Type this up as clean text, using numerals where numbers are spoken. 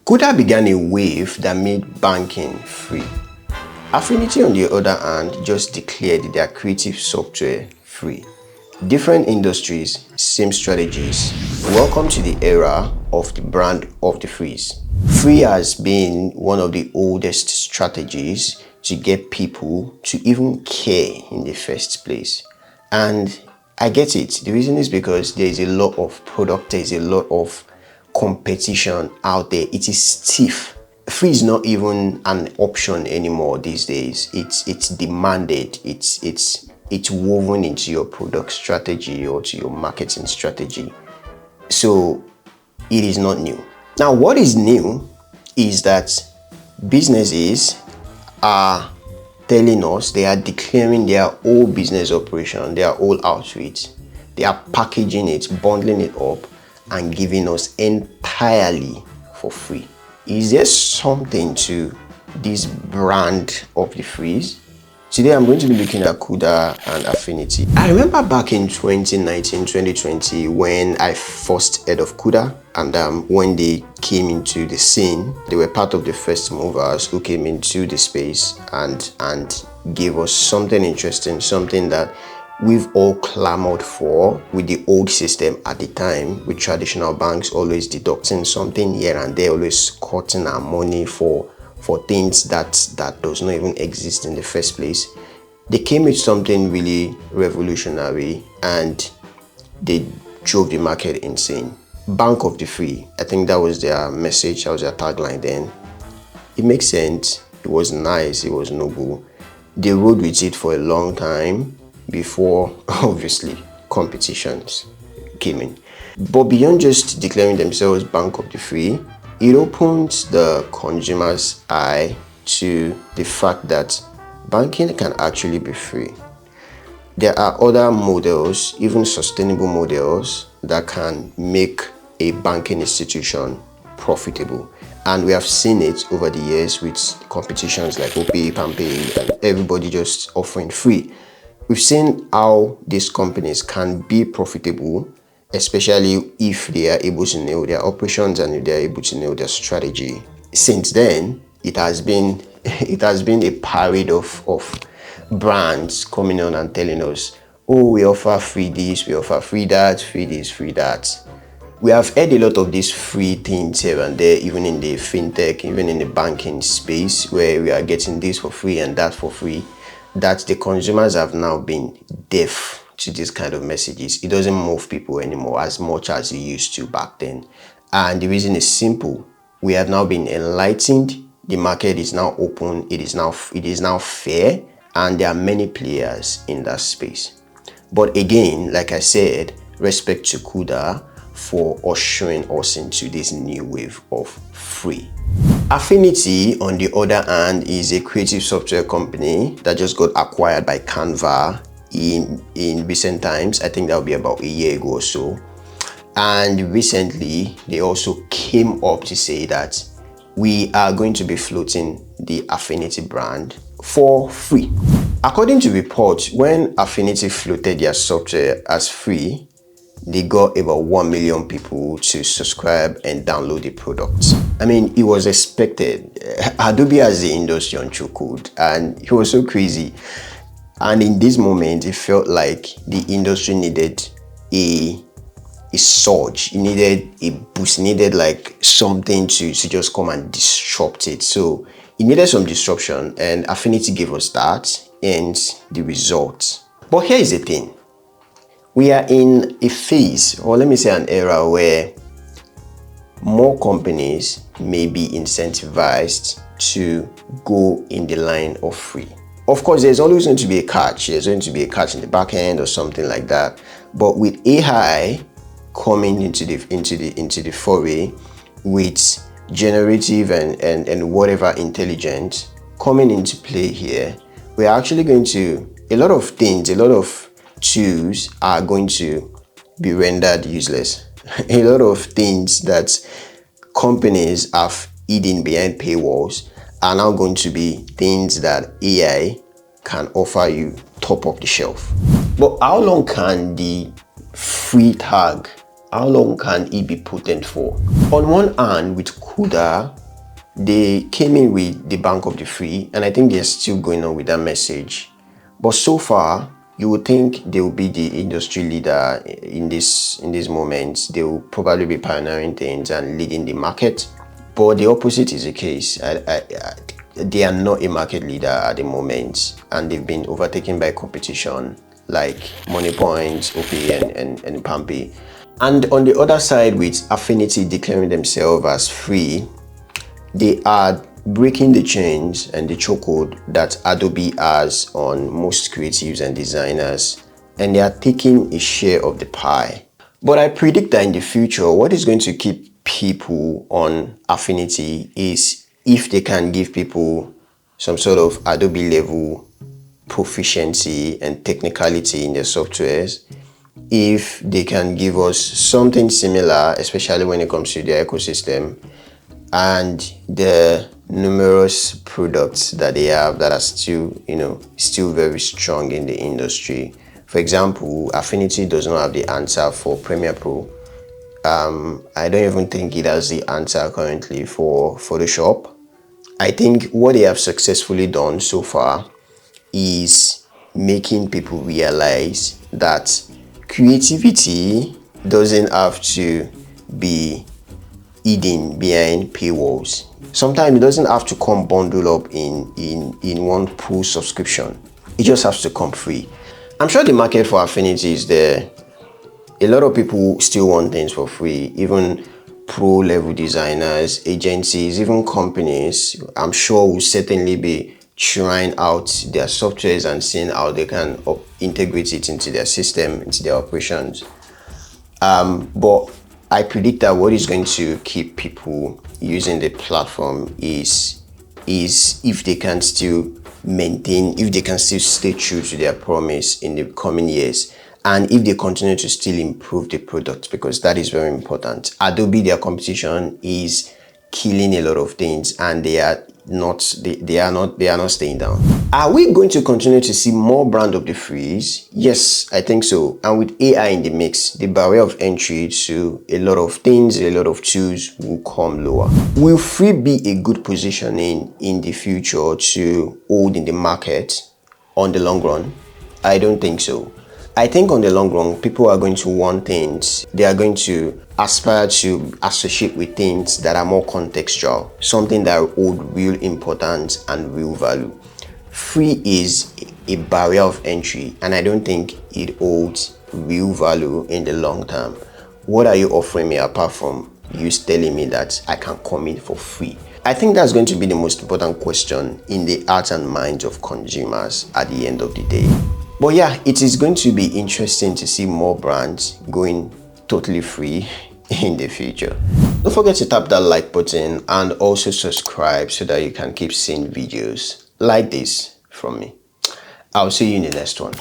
Kuda began a wave that made banking free. Affinity, on the other hand, just declared their creative software free. Different industries, same strategies. Welcome to the era of the brand of the freeze. Free has been one of the oldest strategies to get people to even care in the first place. And I get it. The reason is because there is a lot of product, there is a lot of competition out there. It is stiff. Free is not even an option anymore these days. It's demanded. It's woven into your product strategy or to your marketing strategy. So it is not new. Now, what is new is that businesses are telling us, they are declaring their whole business operation, their whole outreach. They are packaging it, bundling it up, and giving us entirely for free. Is there something to this brand of the freeze? Today I'm going to be looking at Kuda and Affinity. I remember back in 2019, 2020 when I first heard of Kuda, and when they came into the scene, they were part of the first movers who came into the space and gave us something interesting, something that we've all clamored for with the old system at the time, with traditional banks always deducting something here and there, always cutting our money for things that does not even exist in the first place. They came with something really revolutionary and they drove the market insane. Bank of the free, I think that was their message, that was their tagline then. It makes sense, it was nice, it was noble. They rode with it for a long time before, obviously, competitions came in. But beyond just declaring themselves bank of the free, it opens the consumer's eye to the fact that banking can actually be free. There are other models, even sustainable models, that can make a banking institution profitable. And we have seen it over the years with competitions like OPay, PamPay, and everybody just offering free. We've seen how these companies can be profitable, especially if they are able to nail their operations and if they are able to nail their strategy. Since then, it has been a parade of brands coming on and telling us, oh, we offer free this, we offer free that, free this, free that. We have heard a lot of these free things here and there, even in the fintech, even in the banking space, where we are getting this for free and that for free, that the consumers have now been deaf to this kind of messages. It doesn't move people anymore as much as it used to back then. And the reason is simple. We have now been enlightened. The market is now open. It is now fair. And there are many players in that space. But again, like I said, respect to Kuda for ushering us into this new wave of free. Affinity, on the other hand, is a creative software company that just got acquired by Canva in recent times. I think that will be about a year ago or so. And recently, they also came up to say that we are going to be floating the Affinity brand for free. According to reports, when Affinity floated their software as free, they got about 1 million people to subscribe and download the product. I mean, it was expected. Adobe has the industry on chokehold, and it was so crazy. And in this moment, it felt like the industry needed a surge. It needed a boost. It needed like something to just come and disrupt it. So it needed some disruption, and Affinity gave us that and the results. But here is the thing. We are in a phase, or let me say an era, where more companies may be incentivized to go in the line of free. Of course, there's always going to be a catch. There's going to be a catch in the back end or something like that. But with AI coming into the foray, with generative and whatever intelligence coming into play here, we are actually going to, a lot of things, a lot of tools are going to be rendered useless. A lot of things that companies have hidden behind paywalls are now going to be things that AI can offer you top of the shelf. But how long can the free tag how long can it be potent for? On one hand, with Kuda, they came in with the bank of the free, and I think they're still going on with that message. But so far, you would think they will be the industry leader in this moment. They will probably be pioneering things and leading the market. But the opposite is the case. They are not a market leader at the moment, and they've been overtaken by competition like Moneypoint, OP, and Pampi. And on the other side, with Affinity declaring themselves as free, they are breaking the chains and the chokehold that Adobe has on most creatives and designers, and they are taking a share of the pie. But I predict that in the future, what is going to keep people on Affinity is if they can give people some sort of Adobe level proficiency and technicality in their softwares. If they can give us something similar, especially when it comes to their ecosystem and the numerous products that they have that are still very strong in the industry. For example, Affinity does not have the answer for Premiere Pro. I don't even think it has the answer currently for Photoshop. I think what they have successfully done so far is making people realize that creativity doesn't have to be hidden behind paywalls. Sometimes it doesn't have to come bundled up in one full subscription. It just has to come free. I'm sure the market for Affinity is there. A lot of people still want things for free, even pro level designers, agencies, even companies. I'm sure will certainly be trying out their softwares and seeing how they can integrate it into their system, into their operations. But I predict that what is going to keep people using the platform is if they can still stay true to their promise in the coming years, and if they continue to still improve the product, because that is very important. Adobe, their competition, is killing a lot of things, and they are not staying down. Are we going to continue to see more brand of the freeze? Yes, I think so. And with AI in the mix, the barrier of entry to a lot of things, a lot of tools will come lower. Will free be a good positioning in the future to hold in the market on the long run? I don't think so. I think on the long run, people are going to want things. They are going to aspire to associate with things that are more contextual, something that hold real importance and real value. Free is a barrier of entry, and I don't think it holds real value in the long term. What are you offering me apart from you telling me that I can come in for free? I think that's going to be the most important question in the hearts and minds of consumers at the end of the day. But yeah, it is going to be interesting to see more brands going totally free in the future. Don't forget to tap that like button and also subscribe so that you can keep seeing videos like this from me. I'll see you in the next one.